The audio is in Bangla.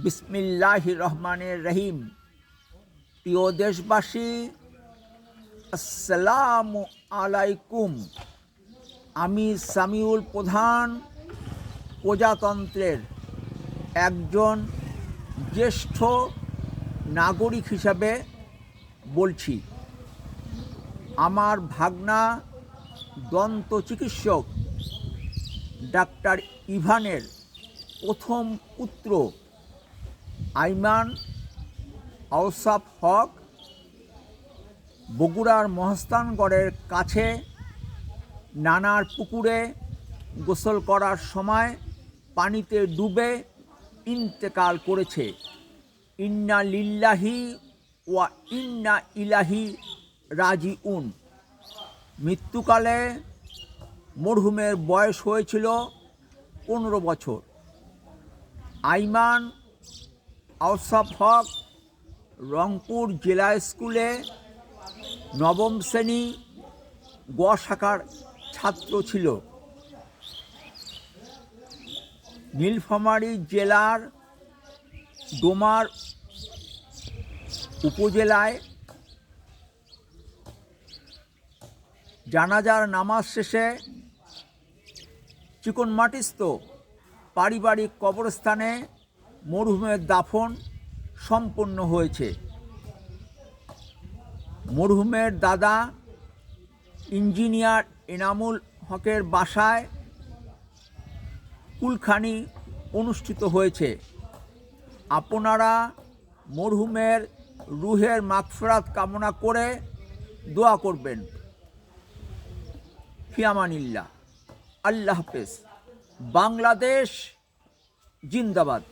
বিসমিল্লাহির রহমানির রহিম। প্রিয় দেশবাসী, আসসালামু আলাইকুম। আমি সামিউল প্রধান প্রজাতন্ত্রের একজন জ্যেষ্ঠ নাগরিক হিসাবে বলছি। আমার ভাগনা দন্ত চিকিৎসক ডাক্তার ইভানের প্রথম পুত্র আইমান আওসাফ হক বগুড়ার মহাস্থানগড়ের কাছে নানার পুকুরে গোসল করার সময় পানিতে ডুবে ইন্তেকাল করেছে। ইন্না লিল্লাহি ওয়া ইন্না ইলাহি রাজিউন। মৃত্যুকালে মরহুমের বয়স হয়েছিল 15 বছর। আইমান আওসাফ হক রংপুর জেলা স্কুলে নবম শ্রেণী গ শাখার ছাত্র ছিল। নীলফামারী জেলার ডোমার উপজেলায় জানাজার নামাজ শেষে চিকনমাটিস্থ পারিবারিক কবরস্থানে মরহুমের দাফন সম্পন্ন হয়েছে। মরহুমের দাদা ইঞ্জিনিয়ার এনামুল হকের বাসায় কুলখানি অনুষ্ঠিত হয়েছে। আপনারা মরহুমের রুহের মাগফিরাত কামনা করে দোয়া করবেন। ফি আমানিল্লাহ। আল্লাহ হাফেজ। বাংলাদেশ জিন্দাবাদ।